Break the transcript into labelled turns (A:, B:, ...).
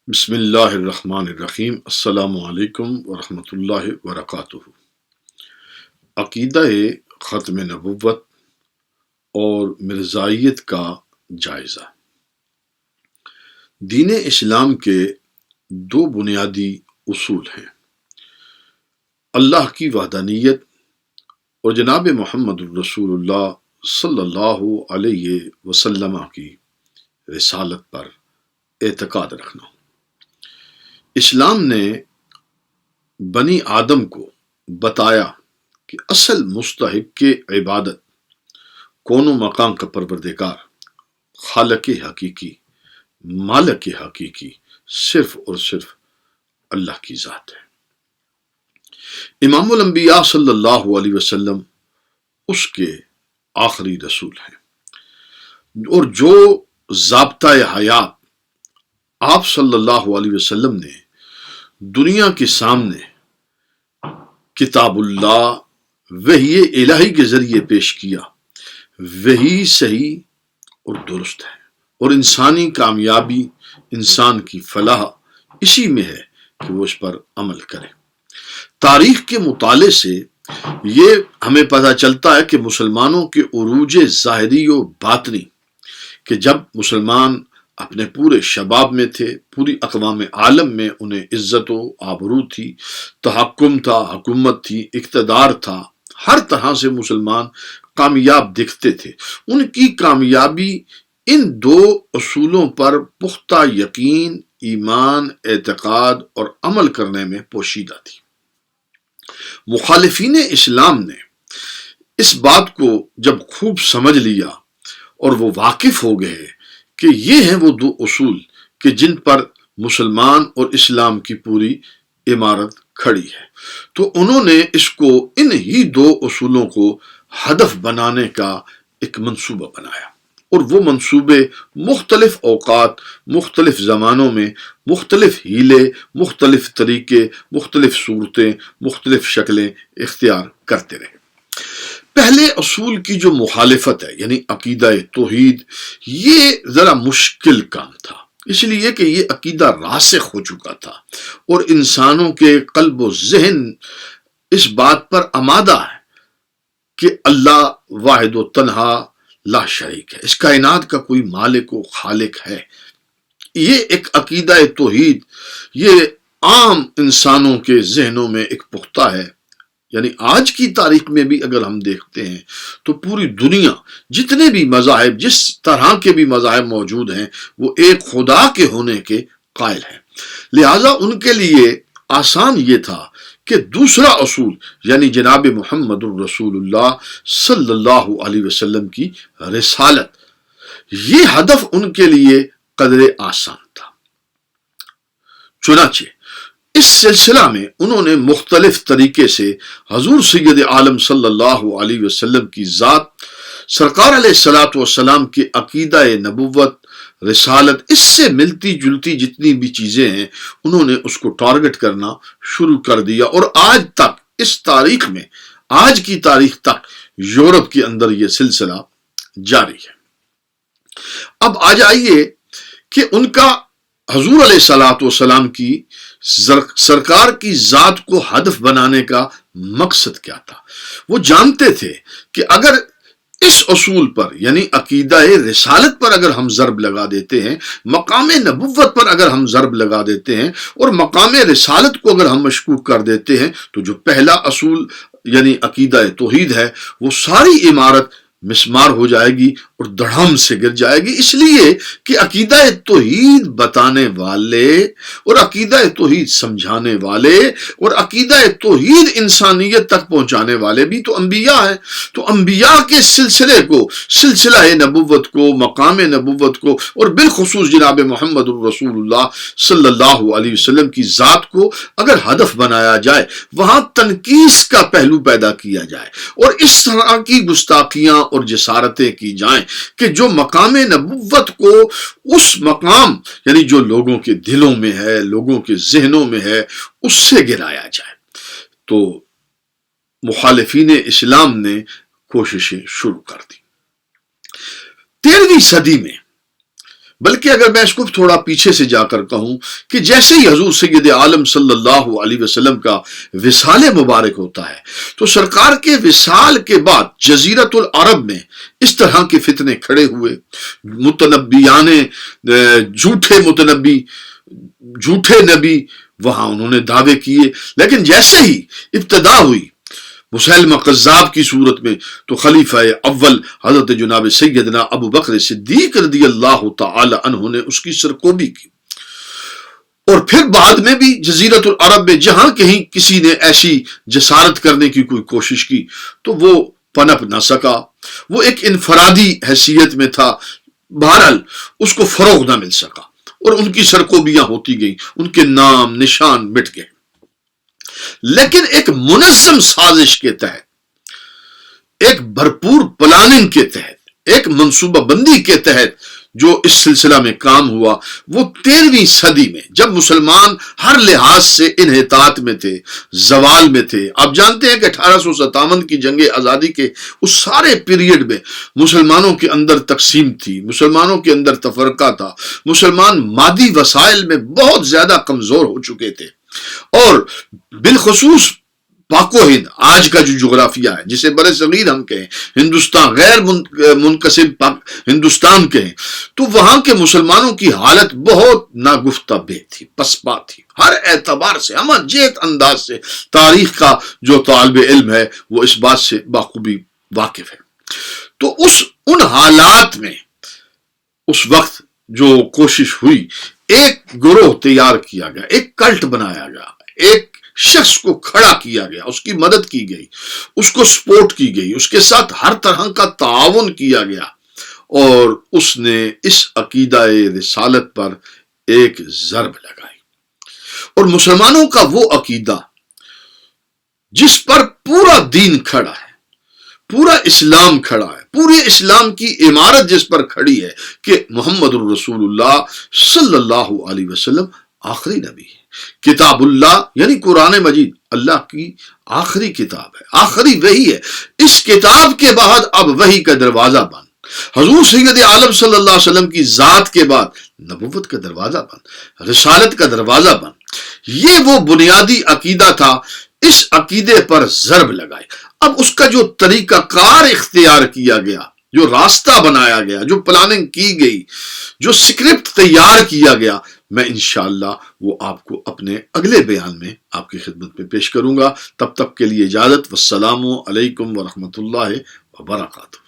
A: بسم اللہ الرحمن الرحیم۔ السلام علیکم ورحمۃ اللہ وبرکاتہ۔ عقیدہ ختم نبوت اور مرزائیت کا جائزہ۔ دین اسلام کے دو بنیادی اصول ہیں: اللہ کی وحدانیت اور جناب محمد الرسول اللہ صلی اللہ علیہ وسلم کی رسالت پر اعتقاد رکھنا۔ اسلام نے بنی آدم کو بتایا کہ اصل مستحق کے عبادت کون و مقام کا پروردگار، خالق حقیقی، مالک حقیقی صرف اور صرف اللہ کی ذات ہے۔ امام الانبیاء صلی اللہ علیہ وسلم اس کے آخری رسول ہیں، اور جو ضابطہ حیات آپ صلی اللہ علیہ وسلم نے دنیا کے سامنے کتاب اللہ وحی الہی کے ذریعے پیش کیا، وہی صحیح اور درست ہے، اور انسانی کامیابی، انسان کی فلاح اسی میں ہے کہ وہ اس پر عمل کرے۔ تاریخ کے مطالعے سے یہ ہمیں پتہ چلتا ہے کہ مسلمانوں کے عروج ظاہری و باطنی، کہ جب مسلمان اپنے پورے شباب میں تھے، پوری اقوام عالم میں انہیں عزت و آبرو تھی، تحکم تھا، حکومت تھی، اقتدار تھا، ہر طرح سے مسلمان کامیاب دکھتے تھے۔ ان کی کامیابی ان دو اصولوں پر پختہ یقین، ایمان، اعتقاد اور عمل کرنے میں پوشیدہ تھی۔ مخالفین اسلام نے اس بات کو جب خوب سمجھ لیا اور وہ واقف ہو گئے کہ یہ ہیں وہ دو اصول کہ جن پر مسلمان اور اسلام کی پوری عمارت کھڑی ہے، تو انہوں نے اس کو، ان ہی دو اصولوں کو ہدف بنانے کا ایک منصوبہ بنایا، اور وہ منصوبے مختلف اوقات، مختلف زمانوں میں مختلف ہیلے، مختلف طریقے، مختلف صورتیں، مختلف شکلیں اختیار کرتے رہے۔ پہلے اصول کی جو مخالفت ہے، یعنی عقیدہ توحید، یہ ذرا مشکل کام تھا، اس لیے کہ یہ عقیدہ راسخ ہو چکا تھا، اور انسانوں کے قلب و ذہن اس بات پر آمادہ ہے کہ اللہ واحد و تنہا لا شریک ہے، اس کائنات کا کوئی مالک و خالق ہے۔ یہ ایک عقیدہ توحید، یہ عام انسانوں کے ذہنوں میں ایک پختہ ہے۔ یعنی آج کی تاریخ میں بھی اگر ہم دیکھتے ہیں تو پوری دنیا، جتنے بھی مذاہب، جس طرح کے بھی مذاہب موجود ہیں، وہ ایک خدا کے ہونے کے قائل ہیں۔ لہٰذا ان کے لیے آسان یہ تھا کہ دوسرا اصول، یعنی جناب محمد الرسول اللہ صلی اللہ علیہ وسلم کی رسالت، یہ ہدف ان کے لیے قدر آسان تھا۔ چنانچہ اس سلسلہ میں انہوں نے مختلف طریقے سے حضور سید عالم صلی اللہ علیہ وسلم کی ذات، سرکار علیہ الصلوۃ والسلام کے عقیدہ نبوت، رسالت، اس سے ملتی جلتی جتنی بھی چیزیں ہیں، انہوں نے اس کو ٹارگٹ کرنا شروع کر دیا، اور آج تک، اس تاریخ میں، آج کی تاریخ تک یورپ کے اندر یہ سلسلہ جاری ہے۔ اب آ جائیے کہ ان کا حضور علیہ الصلوۃ والسلام کی، سرکار کی ذات کو ہدف بنانے کا مقصد کیا تھا۔ وہ جانتے تھے کہ اگر اس اصول پر، یعنی عقیدہ رسالت پر اگر ہم ضرب لگا دیتے ہیں، مقام نبوت پر اگر ہم ضرب لگا دیتے ہیں، اور مقام رسالت کو اگر ہم مشکوک کر دیتے ہیں، تو جو پہلا اصول یعنی عقیدہ توحید ہے، وہ ساری عمارت مسمار ہو جائے گی اور دڑھم سے گر جائے گی۔ اس لیے کہ عقیدہ توحید بتانے والے اور عقیدہ توحید سمجھانے والے اور عقیدہ توحید انسانیت تک پہنچانے والے بھی تو انبیاء ہیں۔ تو انبیاء کے سلسلے کو، سلسلہ نبوت کو، مقام نبوت کو، اور بالخصوص جناب محمد الرسول اللہ صلی اللہ علیہ وسلم کی ذات کو اگر ہدف بنایا جائے، وہاں تنقیص کا پہلو پیدا کیا جائے، اور اس طرح کی گستاخیاں اور جسارتیں کی جائیں کہ جو مقام نبوت کو، اس مقام یعنی جو لوگوں کے دلوں میں ہے، لوگوں کے ذہنوں میں ہے، اس سے گرایا جائے۔ تو مخالفین اسلام نے کوششیں شروع کر دی۔ 13ویں صدی میں بلکہ اگر میں اس کو تھوڑا پیچھے سے جا کر کہوں کہ جیسے ہی حضور سید عالم صلی اللہ علیہ وسلم کا وصال مبارک ہوتا ہے تو سرکار کے وصال کے بعد جزیرت العرب میں اس طرح کے فتنے کھڑے ہوئے، متنبیان جھوٹے متنبی، جھوٹے نبی وہاں انہوں نے دعوے کیے، لیکن جیسے ہی ابتدا ہوئی مسیلمہ قذاب کی صورت میں تو خلیفہ اول حضرت جناب سیدنا ابو بکر صدیق رضی اللہ تعالی عنہ نے اس کی سرکوبی کی، اور پھر بعد میں بھی جزیرت العرب میں جہاں کہیں کسی نے ایسی جسارت کرنے کی کوئی کوشش کی تو وہ پنپ نہ سکا، وہ ایک انفرادی حیثیت میں تھا، بہرحال اس کو فروغ نہ مل سکا اور ان کی سرکوبیاں ہوتی گئیں، ان کے نام نشان مٹ گئے۔ لیکن ایک منظم سازش کے تحت، ایک بھرپور پلاننگ کے تحت، ایک منصوبہ بندی کے تحت جو اس سلسلہ میں کام ہوا وہ 13ویں صدی میں، جب مسلمان ہر لحاظ سے انحطاط میں تھے، زوال میں تھے۔ آپ جانتے ہیں کہ 1857 کی جنگ آزادی کے اس سارے پیریڈ میں مسلمانوں کے اندر تقسیم تھی، مسلمانوں کے اندر تفرقہ تھا، مسلمان مادی وسائل میں بہت زیادہ کمزور ہو چکے تھے، اور بالخصوص پاک و ہند آج کا جو جغرافیہ ہے جسے بر صغیر ہم کہیں، ہندوستان غیر منقسم ہندوستان کہیں، تو وہاں کے مسلمانوں کی حالت بہت ناگفتہ بے تھی، پسپا تھی ہر اعتبار سے، ہم جہت انداز سے۔ تاریخ کا جو طالب علم ہے وہ اس بات سے بخوبی واقف ہے۔ تو ان حالات میں اس وقت جو کوشش ہوئی، ایک گروہ تیار کیا گیا، ایک کلٹ بنایا گیا، ایک شخص کو کھڑا کیا گیا، اس کی مدد کی گئی، اس کو سپورٹ کی گئی، اس کے ساتھ ہر طرح کا تعاون کیا گیا، اور اس نے اس عقیدہ رسالت پر ایک ضرب لگائی۔ اور مسلمانوں کا وہ عقیدہ جس پر پورا دین کھڑا ہے، پورا اسلام کھڑا ہے، پورے اسلام کی عمارت جس پر کھڑی ہے کہ محمد الرسول اللہ صلی اللہ علیہ وسلم آخری نبی ہے، کتاب اللہ یعنی قرآن مجید اللہ کی آخری کتاب ہے، آخری وحی ہے، اس کتاب کے بعد اب وحی کا دروازہ بند، حضور سید عالم صلی اللہ علیہ وسلم کی ذات کے بعد نبوت کا دروازہ بند، رسالت کا دروازہ بند۔ یہ وہ بنیادی عقیدہ تھا، اس عقیدے پر ضرب لگائے۔ اب اس کا جو طریقہ کار اختیار کیا گیا، جو راستہ بنایا گیا، جو پلاننگ کی گئی، جو سکرپٹ تیار کیا گیا، میں انشاءاللہ وہ آپ کو اپنے اگلے بیان میں آپ کی خدمت میں پیش کروں گا۔ تب تک کے لیے اجازت، والسلام علیکم ورحمۃ اللہ وبرکاتہ۔